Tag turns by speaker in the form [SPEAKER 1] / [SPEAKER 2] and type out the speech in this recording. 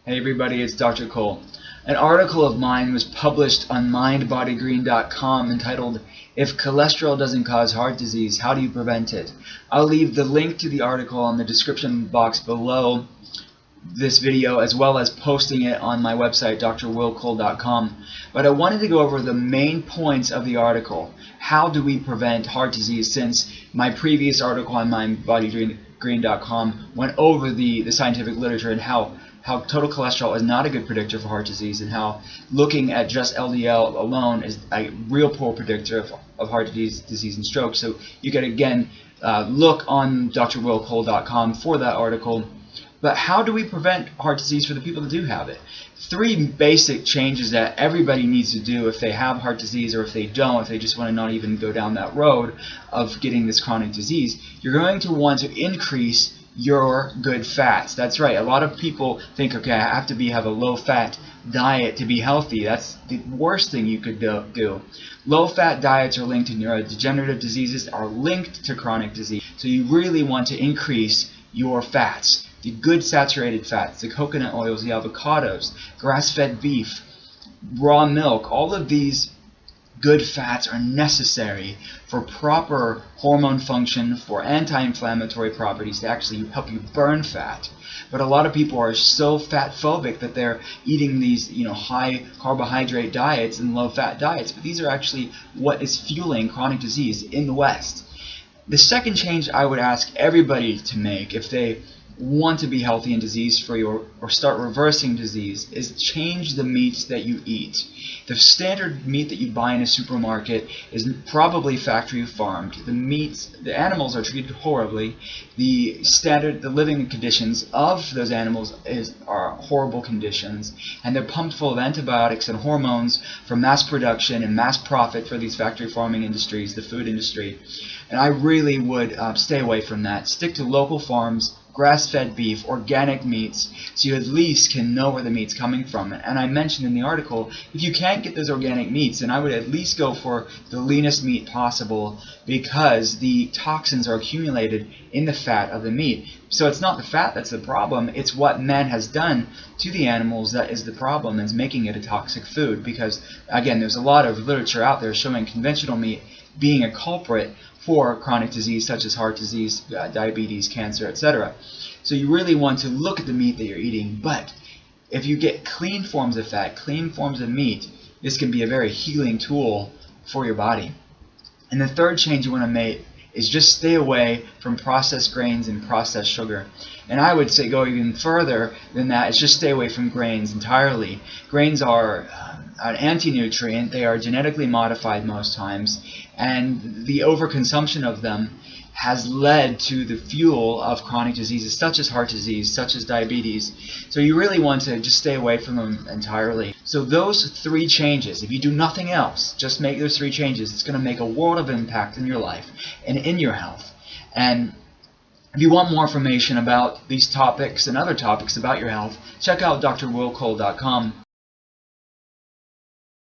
[SPEAKER 1] Hey everybody, it's Dr. Cole. An article of mine was published on mindbodygreen.com entitled, "If Cholesterol Doesn't Cause Heart Disease, How Do You Prevent It?" I'll leave the link to the article in the description box below this video, as well as posting it on my website, drwillcole.com. But I wanted to go over the main points of the article. How do we prevent heart disease, since my previous article on mindbodygreen.com went over the scientific literature and how total cholesterol is not a good predictor for heart disease, and how looking at just LDL alone is a real poor predictor of heart disease and stroke. So you can again look on drwillcole.com for that article. But how do we prevent heart disease for the people that do have it? 3 basic changes that everybody needs to do if they have heart disease, or if they don't, if they just want to not even go down that road of getting this chronic disease. You're going to want to increase your good fats. That's right. A lot of people think, okay, I have to have a low-fat diet to be healthy. That's the worst thing you could do. Low-fat diets are linked to neurodegenerative diseases, are linked to chronic disease. So you really want to increase your fats. The good saturated fats, the coconut oils, the avocados, grass-fed beef, raw milk, all of these good fats are necessary for proper hormone function, for anti-inflammatory properties, to actually help you burn fat. But a lot of people are so fat phobic that they're eating these high carbohydrate diets and low fat diets, but these are actually what is fueling chronic disease in the West. The second change I would ask everybody to make if they want to be healthy and disease-free, or start reversing disease, is change the meats that you eat. The standard meat that you buy in a supermarket is probably factory farmed. The animals are treated horribly. The living conditions of those animals are horrible conditions, and they're pumped full of antibiotics and hormones for mass production and mass profit for these factory farming industries, the food industry. And I really would stay away from that. Stick to local farms, grass-fed beef, organic meats, so you at least can know where the meat's coming from. And I mentioned in the article, if you can't get those organic meats, then I would at least go for the leanest meat possible, because the toxins are accumulated in the fat of the meat. So it's not the fat that's the problem, it's what man has done to the animals that is the problem, and is making it a toxic food. Because again, there's a lot of literature out there showing conventional meat being a culprit for chronic disease such as heart disease, diabetes, cancer, etc. So you really want to look at the meat that you're eating. But if you get clean forms of fat, clean forms of meat, this can be a very healing tool for your body. And the third change you want to make is just stay away from processed grains and processed sugar. And I would say go even further than that, is just stay away from grains entirely. Grains are an anti-nutrient. They are genetically modified most times, and the overconsumption of them has led to the fuel of chronic diseases such as heart disease, such as diabetes. So you really want to just stay away from them entirely. So those 3 changes, if you do nothing else, just make those 3 changes, it's going to make a world of impact in your life and in your health. And if you want more information about these topics and other topics about your health, check out drwillcole.com.